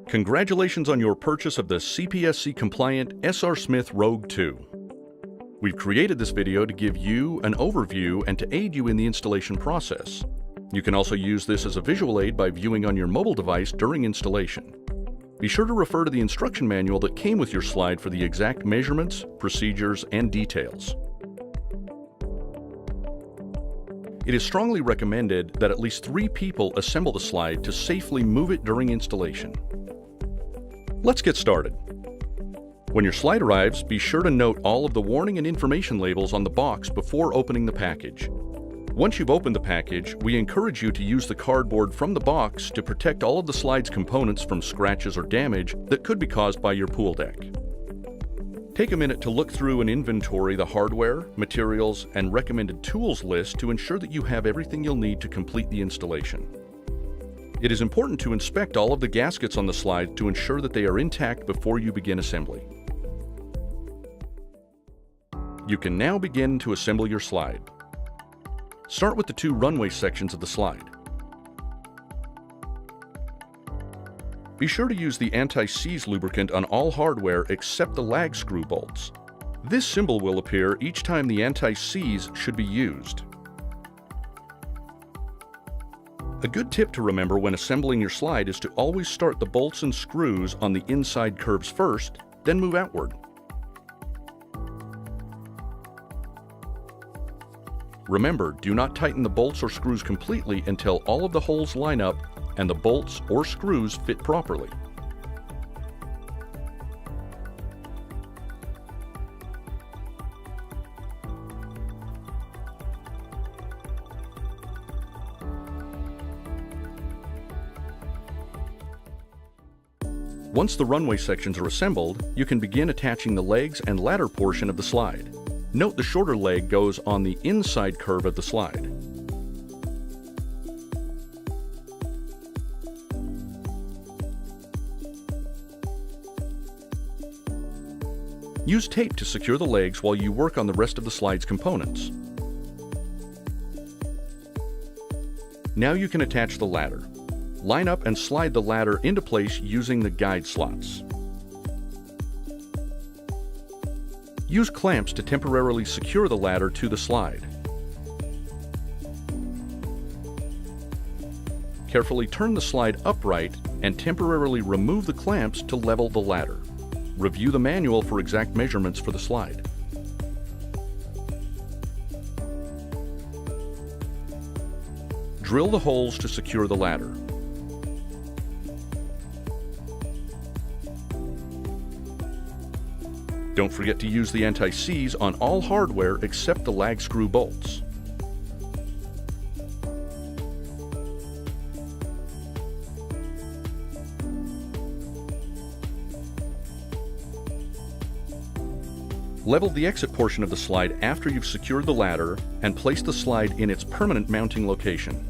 Congratulations on your purchase of the CPSC-compliant SR Smith Rogue2. We've created this video to give you an overview and to aid you in the installation process. You can also use this as a visual aid by viewing on your mobile device during installation. Be sure to refer to the instruction manual that came with your slide for the exact measurements, procedures, and details. It is strongly recommended that at least 3 people assemble the slide to safely move it during installation. Let's get started. When your slide arrives, be sure to note all of the warning and information labels on the box before opening the package. Once you've opened the package, we encourage you to use the cardboard from the box to protect all of the slide's components from scratches or damage that could be caused by your pool deck. Take a minute to look through and inventory the hardware, materials, and recommended tools list to ensure that you have everything you'll need to complete the installation. It is important to inspect all of the gaskets on the slide to ensure that they are intact before you begin assembly. You can now begin to assemble your slide. Start with the 2 runway sections of the slide. Be sure to use the anti-seize lubricant on all hardware except the lag screw bolts. This symbol will appear each time the anti-seize should be used. A good tip to remember when assembling your slide is to always start the bolts and screws on the inside curves first, then move outward. Remember, do not tighten the bolts or screws completely until all of the holes line up and the bolts or screws fit properly. Once the runway sections are assembled, you can begin attaching the legs and ladder portion of the slide. Note the shorter leg goes on the inside curve of the slide. Use tape to secure the legs while you work on the rest of the slide's components. Now you can attach the ladder. Line up and slide the ladder into place using the guide slots. Use clamps to temporarily secure the ladder to the slide. Carefully turn the slide upright and temporarily remove the clamps to level the ladder. Review the manual for exact measurements for the slide. Drill the holes to secure the ladder. Don't forget to use the anti-seize on all hardware except the lag screw bolts. Level the exit portion of the slide after you've secured the ladder and place the slide in its permanent mounting location.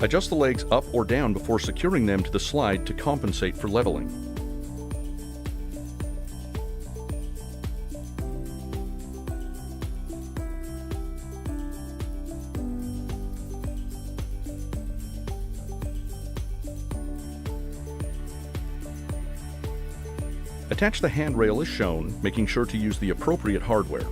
Adjust the legs up or down before securing them to the slide to compensate for leveling. Attach the handrail as shown, making sure to use the appropriate hardware.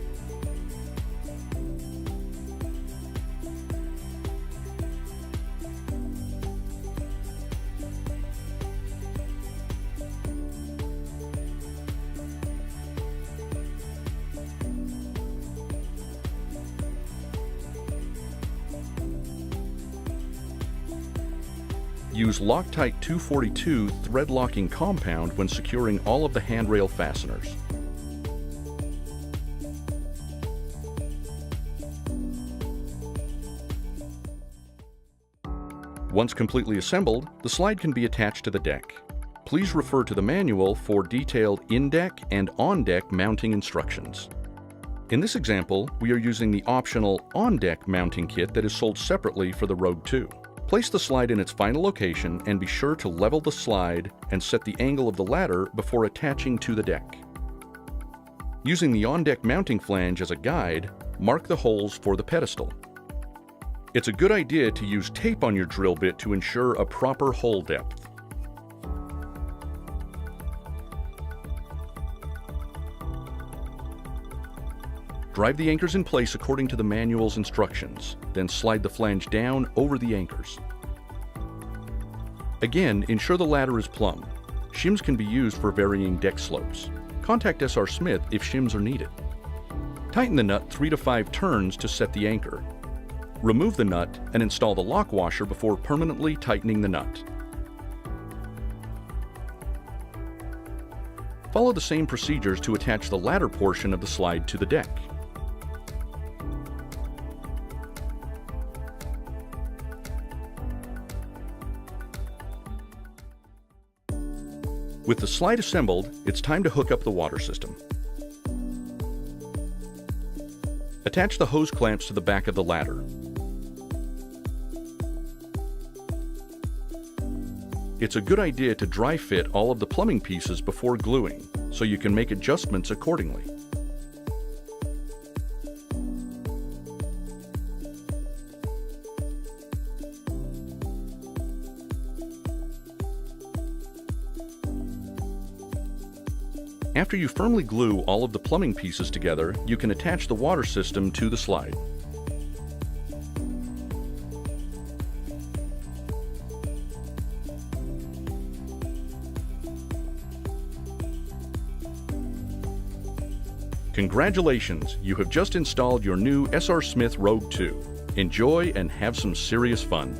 Use Loctite 242 thread locking compound when securing all of the handrail fasteners. Once completely assembled, the slide can be attached to the deck. Please refer to the manual for detailed in-deck and on-deck mounting instructions. In this example, we are using the optional on-deck mounting kit that is sold separately for the Rogue2. Place the slide in its final location and be sure to level the slide and set the angle of the ladder before attaching to the deck. Using the on-deck mounting flange as a guide, mark the holes for the pedestal. It's a good idea to use tape on your drill bit to ensure a proper hole depth. Drive the anchors in place according to the manual's instructions, then slide the flange down over the anchors. Again, ensure the ladder is plumb. Shims can be used for varying deck slopes. Contact SR Smith if shims are needed. Tighten the nut 3 to 5 turns to set the anchor. Remove the nut and install the lock washer before permanently tightening the nut. Follow the same procedures to attach the ladder portion of the slide to the deck. With the slide assembled, it's time to hook up the water system. Attach the hose clamps to the back of the ladder. It's a good idea to dry fit all of the plumbing pieces before gluing, so you can make adjustments accordingly. After you firmly glue all of the plumbing pieces together, you can attach the water system to the slide. Congratulations! You have just installed your new SR Smith Rogue 2. Enjoy and have some serious fun.